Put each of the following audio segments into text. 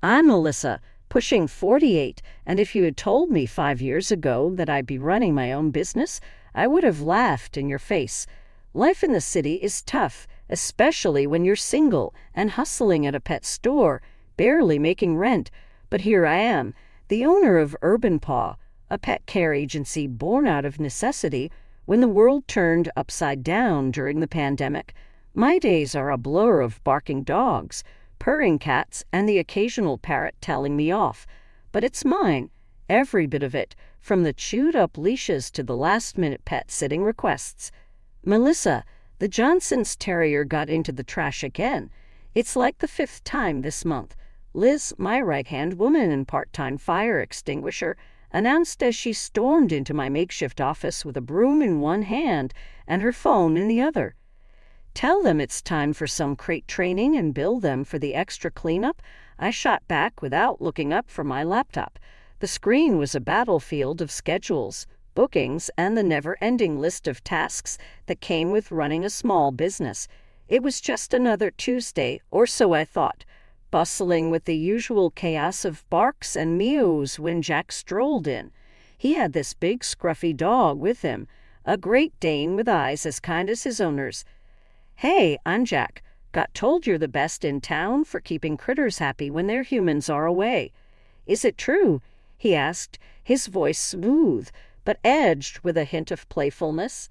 I'm Melissa, pushing 48, and if you had told me 5 years ago that I'd be running my own business, I would have laughed in your face. Life in the city is tough, especially when you're single and hustling at a pet store, barely making rent. But here I am, the owner of Urban Paw, a pet care agency born out of necessity when the world turned upside down during the pandemic. My days are a blur of barking dogs, purring cats, and the occasional parrot telling me off. But it's mine, every bit of it, from the chewed-up leashes to the last-minute pet-sitting requests. Melissa, the Johnson's terrier got into the trash again. It's like the 5th time this month. Liz, my right-hand woman and part-time fire extinguisher, announced as she stormed into my makeshift office with a broom in one hand and her phone in the other. Tell them it's time for some crate training and bill them for the extra cleanup, I shot back without looking up from my laptop. The screen was a battlefield of schedules, bookings, and the never-ending list of tasks that came with running a small business. It was just another Tuesday, or so I thought, bustling with the usual chaos of barks and meows when Jack strolled in. He had this big scruffy dog with him, a Great Dane with eyes as kind as his owner's. "Hey, I'm Jack. Got told you're the best in town for keeping critters happy when their humans are away. Is it true?" he asked, his voice smooth, but edged with a hint of playfulness.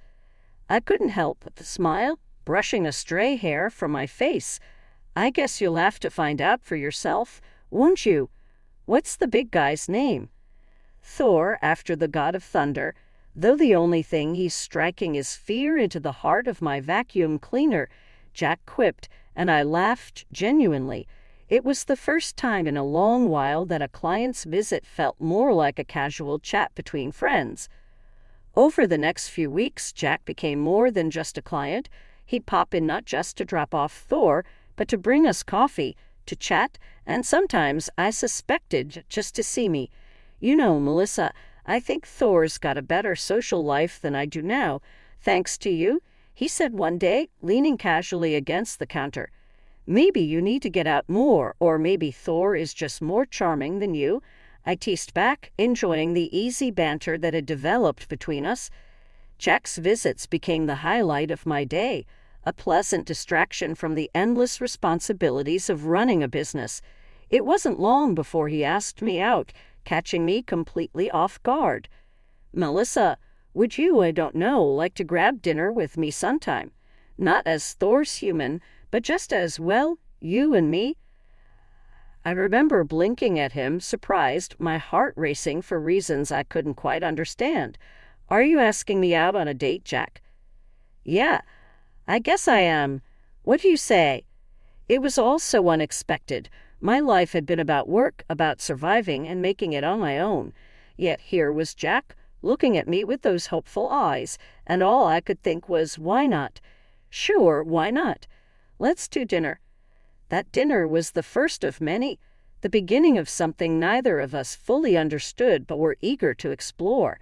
I couldn't help but smile, brushing a stray hair from my face. "I guess you'll have to find out for yourself, won't you? What's the big guy's name?" "Thor, after the god of thunder, though the only thing he's striking is fear into the heart of my vacuum cleaner," Jack quipped, and I laughed genuinely. It was the first time in a long while that a client's visit felt more like a casual chat between friends. Over the next few weeks, Jack became more than just a client. He'd pop in not just to drop off Thor, but to bring us coffee, to chat, and sometimes, I suspected, just to see me. "You know, Melissa, I think Thor's got a better social life than I do now, thanks to you," he said one day, leaning casually against the counter. "Maybe you need to get out more, or maybe Thor is just more charming than you," I teased back, enjoying the easy banter that had developed between us. Jack's visits became the highlight of my day, a pleasant distraction from the endless responsibilities of running a business. It wasn't long before he asked me out, catching me completely off guard. "Melissa, would you, I don't know, like to grab dinner with me sometime? Not as Thor's human, but just as, well, you and me?" I remember blinking at him, surprised, my heart racing for reasons I couldn't quite understand. "Are you asking me out on a date, Jack?" "Yeah, I guess I am. What do you say?" It was all so unexpected. My life had been about work, about surviving and making it on my own. Yet here was Jack, looking at me with those hopeful eyes, and all I could think was, why not? Sure, why not? Let's do dinner. That dinner was the first of many, the beginning of something neither of us fully understood but were eager to explore.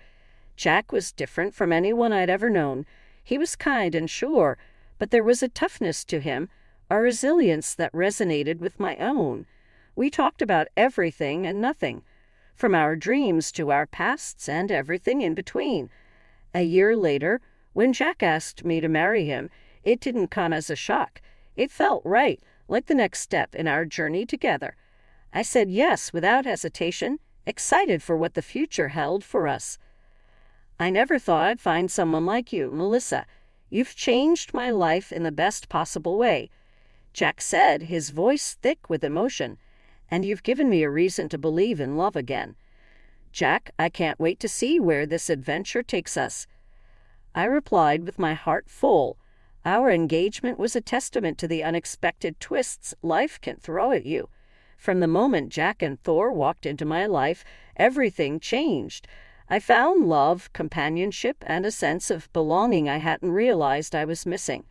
Jack was different from anyone I'd ever known. He was kind and sure, but there was a toughness to him, a resilience that resonated with my own. We talked about everything and nothing, from our dreams to our pasts and everything in between. A year later, when Jack asked me to marry him, it didn't come as a shock. It felt right, like the next step in our journey together. I said yes without hesitation, excited for what the future held for us. "I never thought I'd find someone like you, Melissa. You've changed my life in the best possible way," Jack said, his voice thick with emotion. "And you've given me a reason to believe in love again. Jack, I can't wait to see where this adventure takes us." I replied with my heart full. Our engagement was a testament to the unexpected twists life can throw at you. From the moment Jack and Thor walked into my life, everything changed. I found love, companionship, and a sense of belonging I hadn't realized I was missing.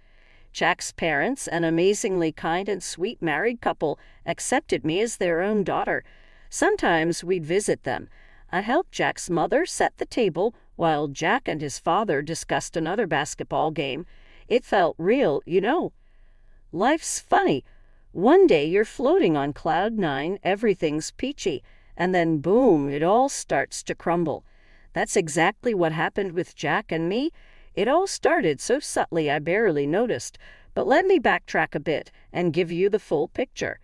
Jack's parents, an amazingly kind and sweet married couple, accepted me as their own daughter. Sometimes we'd visit them. I helped Jack's mother set the table while Jack and his father discussed another basketball game. It felt real, you know. Life's funny. One day you're floating on cloud 9, everything's peachy, and then boom, it all starts to crumble. That's exactly what happened with Jack and me. It all started so subtly I barely noticed, but let me backtrack a bit and give you the full picture.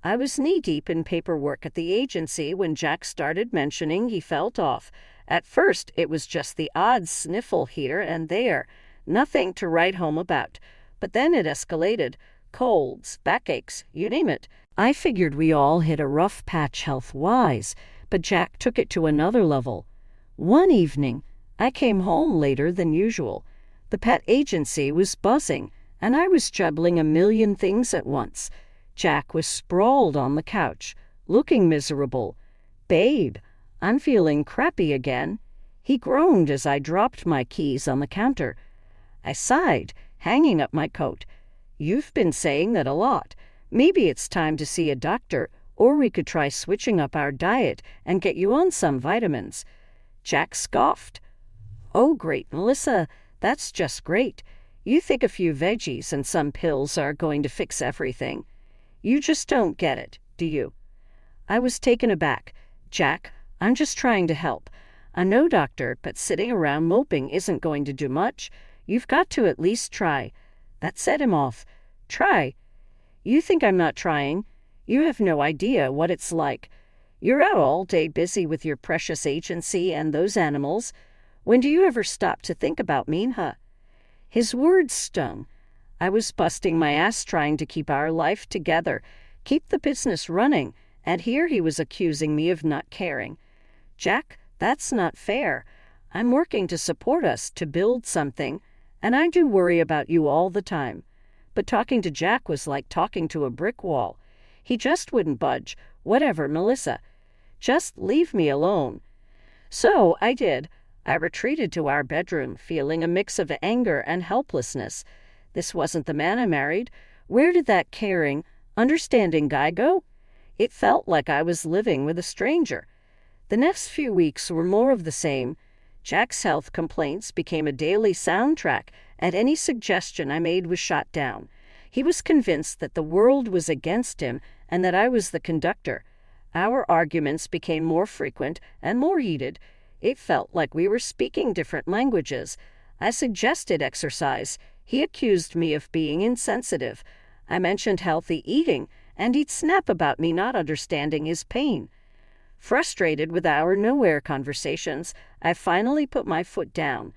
I was knee-deep in paperwork at the agency when Jack started mentioning he felt off. At first, it was just the odd sniffle here and there, nothing to write home about. But then it escalated. Colds, backaches, you name it. I figured we all hit a rough patch health-wise, but Jack took it to another level. One evening, I came home later than usual. The pet agency was buzzing, and I was juggling a million things at once. Jack was sprawled on the couch, looking miserable. "Babe, I'm feeling crappy again." He groaned as I dropped my keys on the counter. I sighed, hanging up my coat. "You've been saying that a lot. Maybe it's time to see a doctor, or we could try switching up our diet and get you on some vitamins." Jack scoffed. "Oh, great, Melissa, that's just great. You think a few veggies and some pills are going to fix everything. You just don't get it, do you?" I was taken aback. "Jack, I'm just trying to help. I'm no doctor, but sitting around moping isn't going to do much. You've got to at least try." That set him off. "Try? You think I'm not trying? You have no idea what it's like. You're out all day busy with your precious agency and those animals. When do you ever stop to think about me, huh?" His words stung. I was busting my ass trying to keep our life together, keep the business running, and here he was accusing me of not caring. "Jack, that's not fair. I'm working to support us, to build something, and I do worry about you all the time." But talking to Jack was like talking to a brick wall. He just wouldn't budge. "Whatever, Melissa. Just leave me alone." So I did. I retreated to our bedroom, feeling a mix of anger and helplessness. This wasn't the man I married. Where did that caring, understanding guy go? It felt like I was living with a stranger. The next few weeks were more of the same. Jack's health complaints became a daily soundtrack, and any suggestion I made was shot down. He was convinced that the world was against him and that I was the conductor. Our arguments became more frequent and more heated. It felt like we were speaking different languages. I suggested exercise. He accused me of being insensitive. I mentioned healthy eating, and he'd snap about me not understanding his pain. Frustrated with our nowhere conversations, I finally put my foot down.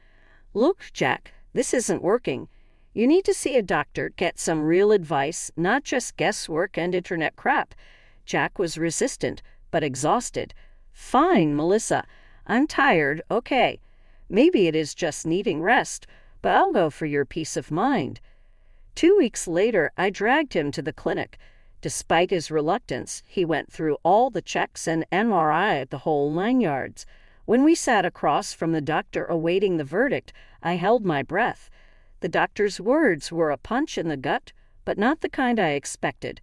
"Look, Jack, this isn't working. You need to see a doctor, get some real advice, not just guesswork and internet crap." Jack was resistant, but exhausted. "Fine, Melissa. I'm tired, okay. Maybe it is just needing rest, but I'll go for your peace of mind." 2 weeks later, I dragged him to the clinic. Despite his reluctance, he went through all the checks and MRI at the whole 9 yards. When we sat across from the doctor awaiting the verdict, I held my breath. The doctor's words were a punch in the gut, but not the kind I expected.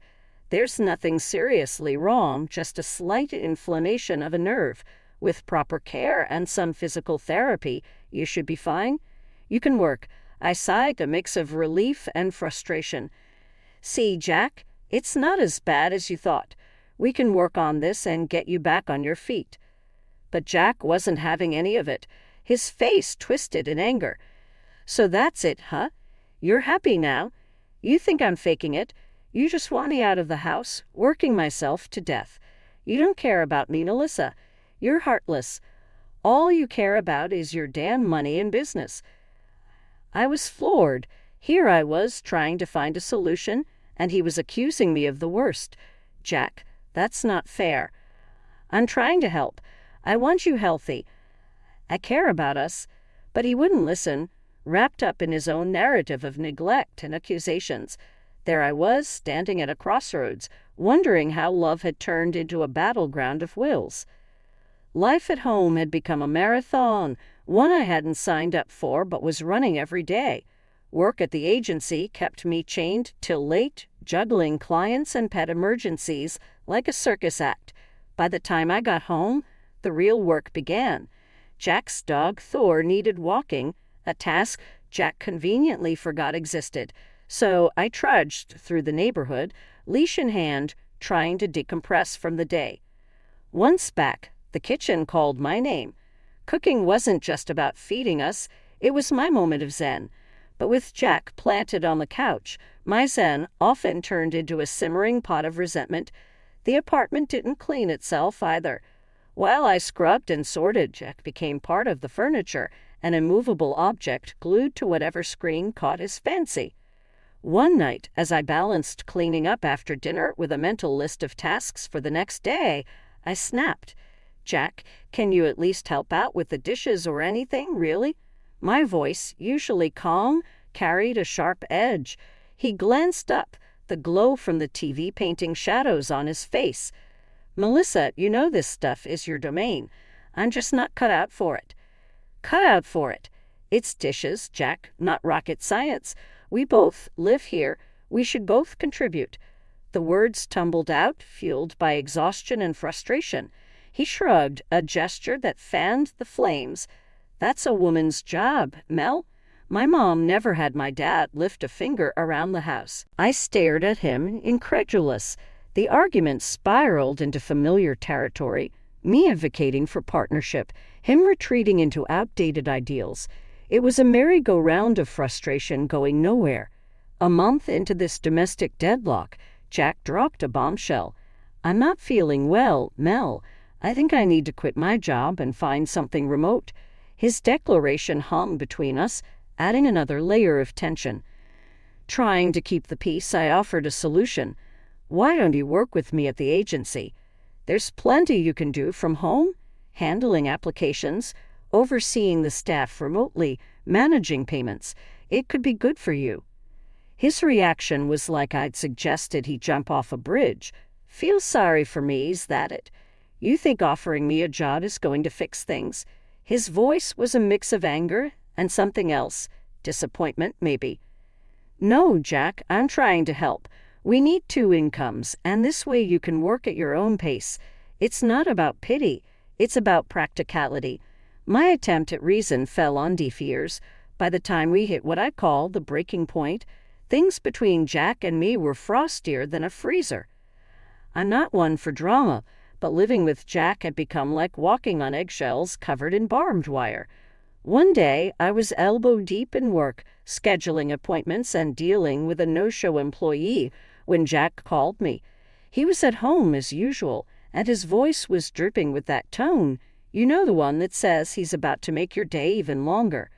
"There's nothing seriously wrong, just a slight inflammation of a nerve. With proper care and some physical therapy, you should be fine. You can work." I sighed, a mix of relief and frustration. "See, Jack, it's not as bad as you thought. We can work on this and get you back on your feet." But Jack wasn't having any of it. His face twisted in anger. "So that's it, huh? You're happy now? You think I'm faking it? You just want me out of the house, working myself to death. You don't care about me, Melissa. You're heartless. All you care about is your damn money and business." I was floored. Here I was trying to find a solution, and he was accusing me of the worst. "Jack, that's not fair. I'm trying to help. I want you healthy. I care about us." But he wouldn't listen, wrapped up in his own narrative of neglect and accusations. There I was, standing at a crossroads, wondering how love had turned into a battleground of wills. Life at home had become a marathon, one I hadn't signed up for but was running every day. Work at the agency kept me chained till late, juggling clients and pet emergencies like a circus act. By the time I got home, the real work began. Jack's dog Thor needed walking, a task Jack conveniently forgot existed. So I trudged through the neighborhood, leash in hand, trying to decompress from the day. Once back, the kitchen called my name. Cooking wasn't just about feeding us, it was my moment of zen. But with Jack planted on the couch, my zen often turned into a simmering pot of resentment. The apartment didn't clean itself either. While I scrubbed and sorted, Jack became part of the furniture, an immovable object glued to whatever screen caught his fancy. One night, as I balanced cleaning up after dinner with a mental list of tasks for the next day, I snapped. "Jack, can you at least help out with the dishes or anything, really?" My voice, usually calm, carried a sharp edge. He glanced up, the glow from the TV painting shadows on his face. "Melissa, you know this stuff is your domain. I'm just not cut out for it." "Cut out for it? It's dishes, Jack, not rocket science. We both live here. We should both contribute." The words tumbled out, fueled by exhaustion and frustration. He shrugged, a gesture that fanned the flames. "That's a woman's job, Mel. My mom never had my dad lift a finger around the house." I stared at him, incredulous. The argument spiraled into familiar territory, me advocating for partnership, him retreating into outdated ideals. It was a merry-go-round of frustration going nowhere. A month into this domestic deadlock, Jack dropped a bombshell. "I'm not feeling well, Mel. I think I need to quit my job and find something remote." His declaration hummed between us, adding another layer of tension. Trying to keep the peace, I offered a solution. "Why don't you work with me at the agency? There's plenty you can do from home, handling applications, overseeing the staff remotely, managing payments. It could be good for you." His reaction was like I'd suggested he jump off a bridge. "Feel sorry for me, is that it? You think offering me a job is going to fix things?" His voice was a mix of anger and something else, disappointment maybe. "No, Jack, I'm trying to help. We need 2 incomes, and this way you can work at your own pace. It's not about pity, it's about practicality." My attempt at reason fell on deaf ears. By the time we hit what I call the breaking point, things between Jack and me were frostier than a freezer. I'm not one for drama, but living with Jack had become like walking on eggshells covered in barbed wire. One day, I was elbow-deep in work, scheduling appointments and dealing with a no-show employee, when Jack called me. He was at home as usual, and his voice was dripping with that tone. You know, the one that says he's about to make your day even longer.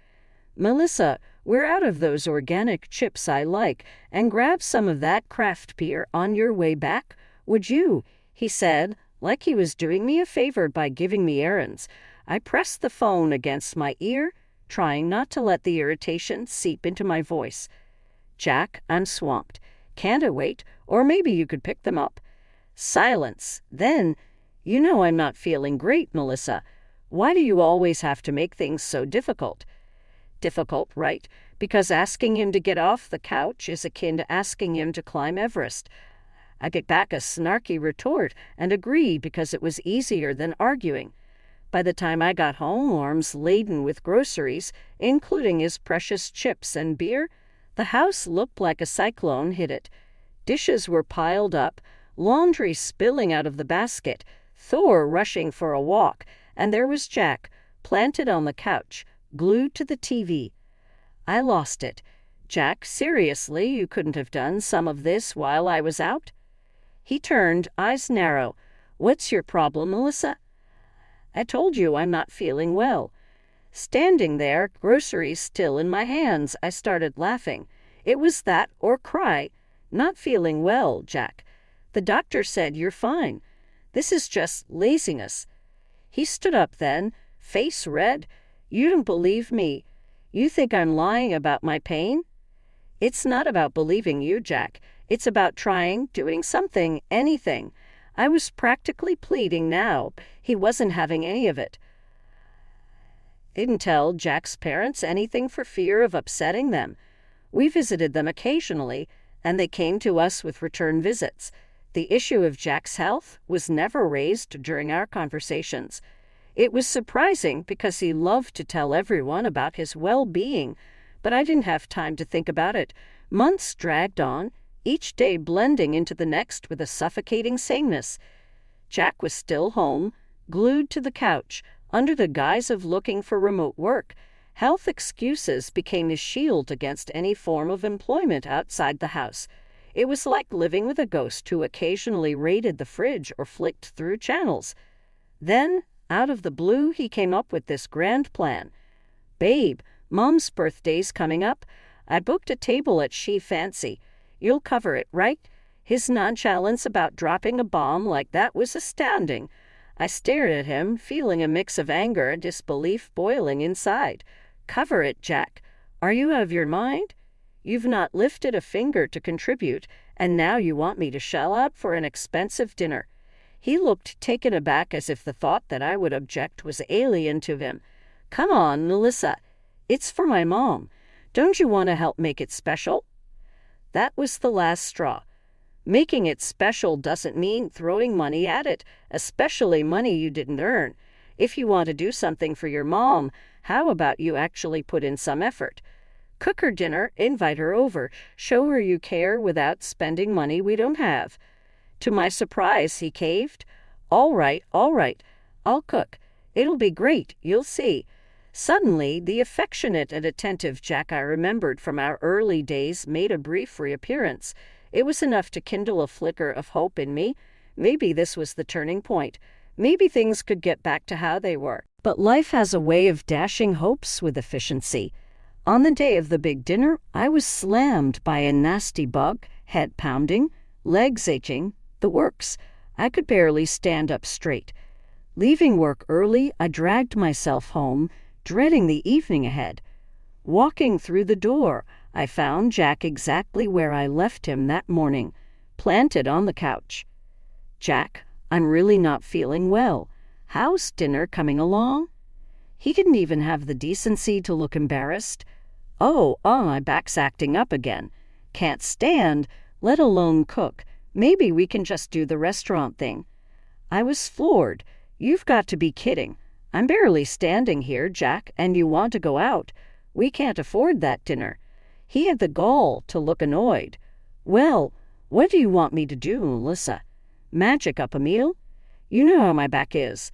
"Melissa, we're out of those organic chips I like, and grab some of that craft beer on your way back, would you?" he said, like he was doing me a favor by giving me errands. I pressed the phone against my ear, trying not to let the irritation seep into my voice. "Jack, I'm swamped. Can't it wait? Or maybe you could pick them up." Silence. Then, "You know I'm not feeling great, Melissa. Why do you always have to make things so difficult?" Difficult, right? Because asking him to get off the couch is akin to asking him to climb Everest. I get back a snarky retort and agree because it was easier than arguing. By the time I got home, arms laden with groceries, including his precious chips and beer, the house looked like a cyclone hit it. Dishes were piled up, laundry spilling out of the basket, Thor rushing for a walk, and there was Jack, planted on the couch, glued to the TV. I lost it. "Jack, seriously, you couldn't have done some of this while I was out?" He turned, eyes narrow. "What's your problem, Melissa?" "I told you I'm not feeling well." Standing there, groceries still in my hands, I started laughing. It was that or cry. "Not feeling well, Jack. The doctor said you're fine. This is just laziness." He stood up then, face red. "You don't believe me. You think I'm lying about my pain?" "It's not about believing you, Jack. It's about trying, doing something, anything." I was practically pleading now. He wasn't having any of it. Didn't tell Jack's parents anything for fear of upsetting them. We visited them occasionally, and they came to us with return visits. The issue of Jack's health was never raised during our conversations. It was surprising because he loved to tell everyone about his well-being, but I didn't have time to think about it. Months dragged on. each day blending into the next with a suffocating sameness. Jack was still home, glued to the couch, under the guise of looking for remote work. Health excuses became his shield against any form of employment outside the house. It was like living with a ghost who occasionally raided the fridge or flicked through channels. Then, out of the blue, he came up with this grand plan. "Babe, Mom's birthday's coming up. I booked a table at She Fancy. You'll cover it, right?" His nonchalance about dropping a bomb like that was astounding. I stared at him, feeling a mix of anger and disbelief boiling inside. "Cover it, Jack. Are you out of your mind? You've not lifted a finger to contribute, and now you want me to shell out for an expensive dinner." He looked taken aback, as if the thought that I would object was alien to him. "Come on, Melissa. It's for my mom. Don't you want to help make it special?" That was the last straw. Making it special doesn't mean throwing money at it, especially money you didn't earn. If you want to do something for your mom, how about you actually put in some effort? Cook her dinner, invite her over, show her you care without spending money we don't have. To my surprise, he caved. All right, I'll cook. It'll be great, you'll see." Suddenly, the affectionate and attentive Jack I remembered from our early days made a brief reappearance. It was enough to kindle a flicker of hope in me. Maybe this was the turning point. Maybe things could get back to how they were. But life has a way of dashing hopes with efficiency. On the day of the big dinner, I was slammed by a nasty bug, head pounding, legs aching, the works. I could barely stand up straight. Leaving work early, I dragged myself home, dreading the evening ahead. Walking through the door, I found Jack exactly where I left him that morning, planted on the couch. "Jack, I'm really not feeling well. How's dinner coming along?" He didn't even have the decency to look embarrassed. Oh, my back's acting up again. Can't stand, let alone cook. Maybe we can just do the restaurant thing." I was floored. "You've got to be kidding. I'm barely standing here, Jack, and you want to go out. We can't afford that dinner." He had the gall to look annoyed. "Well, what do you want me to do, Melissa? Magic up a meal? You know how my back is."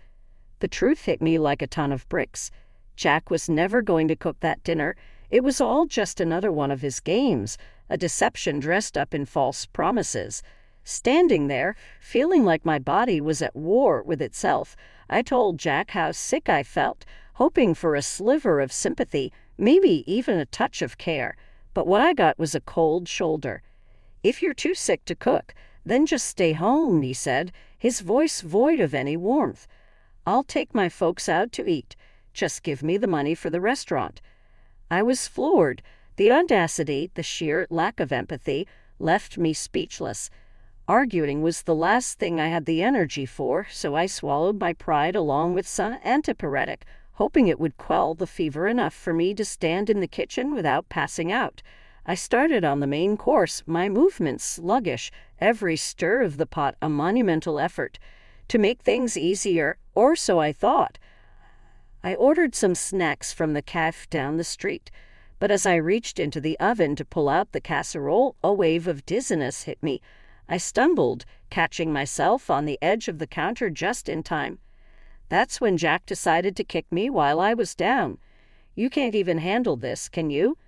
The truth hit me like a ton of bricks. Jack was never going to cook that dinner. It was all just another one of his games, a deception dressed up in false promises. Standing there, feeling like my body was at war with itself, I told Jack how sick I felt, hoping for a sliver of sympathy, maybe even a touch of care. But what I got was a cold shoulder. "If you're too sick to cook, then just stay home," he said, his voice void of any warmth. "I'll take my folks out to eat. Just give me the money for the restaurant." I was floored. The audacity, the sheer lack of empathy, left me speechless. Arguing was the last thing I had the energy for, so I swallowed my pride along with some antipyretic, hoping it would quell the fever enough for me to stand in the kitchen without passing out. I started on the main course, my movements sluggish, every stir of the pot a monumental effort. To make things easier, or so I thought, I ordered some snacks from the cafe down the street. But as I reached into the oven to pull out the casserole, a wave of dizziness hit me. I stumbled, catching myself on the edge of the counter just in time. That's when Jack decided to kick me while I was down. "You can't even handle this, can you?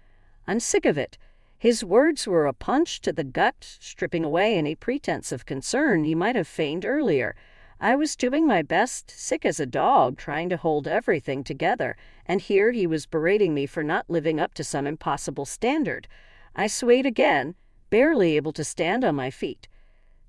I'm sick of it." His words were a punch to the gut, stripping away any pretense of concern he might have feigned earlier. I was doing my best, sick as a dog, trying to hold everything together, and here he was berating me for not living up to some impossible standard. I swayed again, barely able to stand on my feet.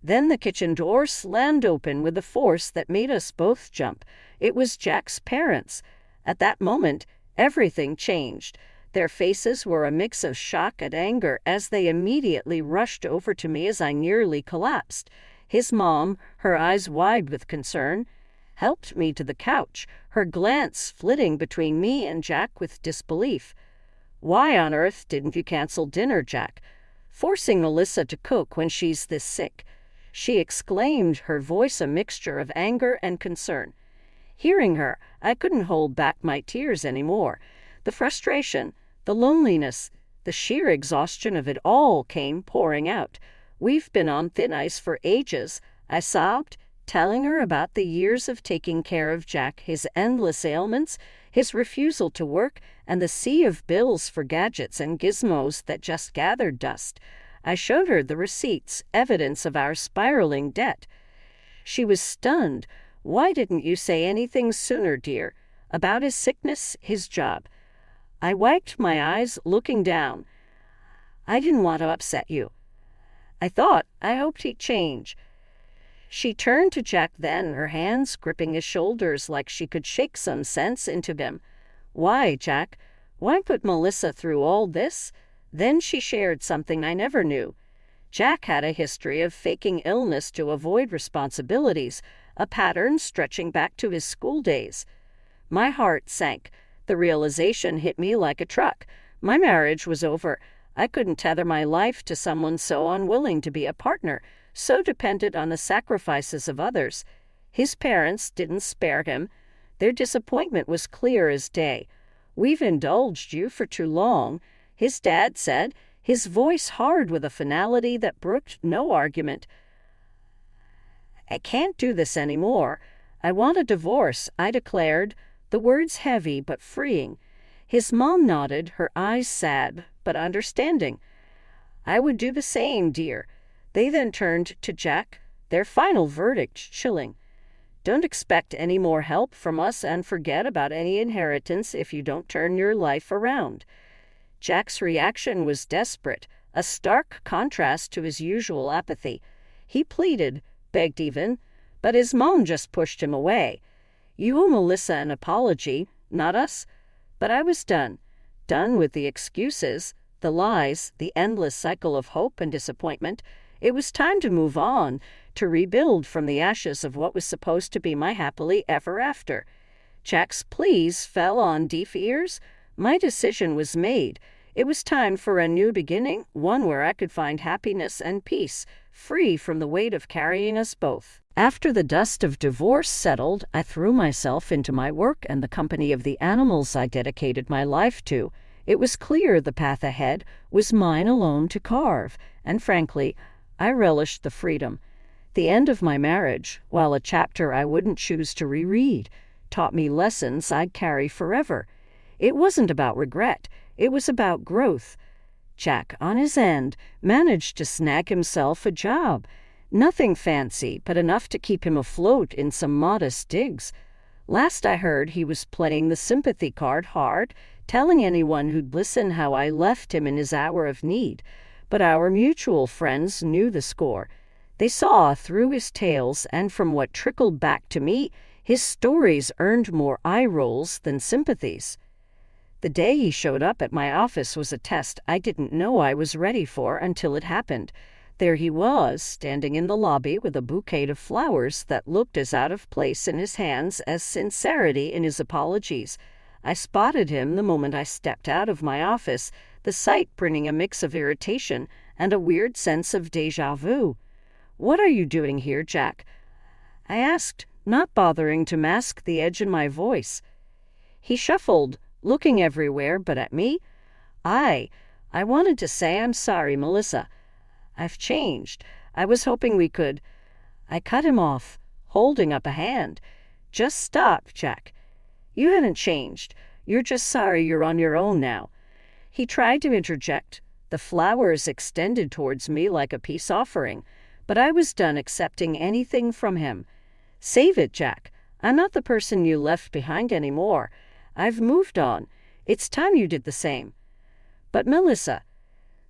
Then the kitchen door slammed open with a force that made us both jump. It was Jack's parents. At that moment, everything changed. Their faces were a mix of shock and anger as they immediately rushed over to me as I nearly collapsed. His mom, her eyes wide with concern, helped me to the couch, her glance flitting between me and Jack with disbelief. "Why on earth didn't you cancel dinner, Jack? Forcing Melissa to cook when she's this sick," she exclaimed, her voice a mixture of anger and concern. Hearing her, I couldn't hold back my tears anymore. The frustration, the loneliness, the sheer exhaustion of it all came pouring out. We've been on thin ice for ages," I sobbed, telling her about the years of taking care of Jack, his endless ailments, his refusal to work, and the sea of bills for gadgets and gizmos that just gathered dust. I showed her the receipts, evidence of our spiraling debt. She was stunned. "Why didn't you say anything sooner, dear? About his sickness, his job?" I wiped my eyes, looking down. "I didn't want to upset you. I hoped he'd change." She turned to Jack then, her hands gripping his shoulders like she could shake some sense into him. "Why, Jack? Why put Melissa through all this?" Then she shared something I never knew. Jack had a history of faking illness to avoid responsibilities, a pattern stretching back to his school days. My heart sank. The realization hit me like a truck. My marriage was over. I couldn't tether my life to someone so unwilling to be a partner, so dependent on the sacrifices of others. His parents didn't spare him. Their disappointment was clear as day. "We've indulged you for too long," his dad said, his voice hard with a finality that brooked no argument. "I can't do this anymore. I want a divorce," I declared, the words heavy but freeing. His mom nodded, her eyes sad but understanding. "I would do the same, dear." They then turned to Jack, their final verdict chilling. "Don't expect any more help from us and forget about any inheritance if you don't turn your life around." Jack's reaction was desperate, a stark contrast to his usual apathy. He pleaded, begged even, but his mom just pushed him away. "You owe Melissa an apology, not us." But I was done with the excuses, the lies, the endless cycle of hope and disappointment. It was time to move on, to rebuild from the ashes of what was supposed to be my happily ever after. Jack's pleas fell on deaf ears. My decision was made. It was time for a new beginning, one where I could find happiness and peace, free from the weight of carrying us both. After the dust of divorce settled, I threw myself into my work and the company of the animals I dedicated my life to. It was clear the path ahead was mine alone to carve, and frankly, I relished the freedom. The end of my marriage, while a chapter I wouldn't choose to reread, taught me lessons I'd carry forever. It wasn't about regret, it was about growth. Jack, on his end, managed to snag himself a job. Nothing fancy, but enough to keep him afloat in some modest digs. Last I heard, he was playing the sympathy card hard, telling anyone who'd listen how I left him in his hour of need. But our mutual friends knew the score. They saw through his tales, and from what trickled back to me, his stories earned more eye rolls than sympathies. The day he showed up at my office was a test I didn't know I was ready for until it happened. There he was, standing in the lobby with a bouquet of flowers that looked as out of place in his hands as sincerity in his apologies. I spotted him the moment I stepped out of my office, the sight bringing a mix of irritation and a weird sense of déjà vu. "What are you doing here, Jack?" I asked, not bothering to mask the edge in my voice. He shuffled, looking everywhere but at me. I wanted to say, "I'm sorry, Melissa. I've changed. I was hoping we could." I cut him off, holding up a hand. "Just stop, Jack. You haven't changed. You're just sorry you're on your own now." He tried to interject. The flowers extended towards me like a peace offering, but I was done accepting anything from him. "Save it, Jack. I'm not the person you left behind anymore. I've moved on. It's time you did the same." "But Melissa."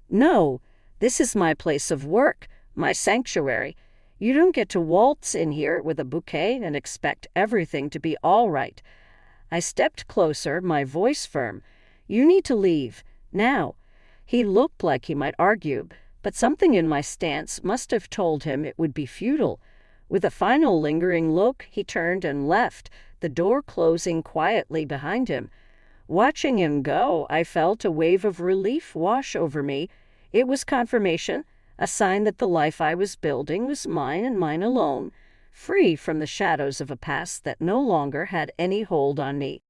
"No. This is my place of work, my sanctuary. You don't get to waltz in here with a bouquet and expect everything to be all right." I stepped closer, my voice firm. "You need to leave, now." He looked like he might argue, but something in my stance must have told him it would be futile. With a final lingering look, he turned and left, the door closing quietly behind him. Watching him go, I felt a wave of relief wash over me. It was confirmation, a sign that the life I was building was mine and mine alone, free from the shadows of a past that no longer had any hold on me.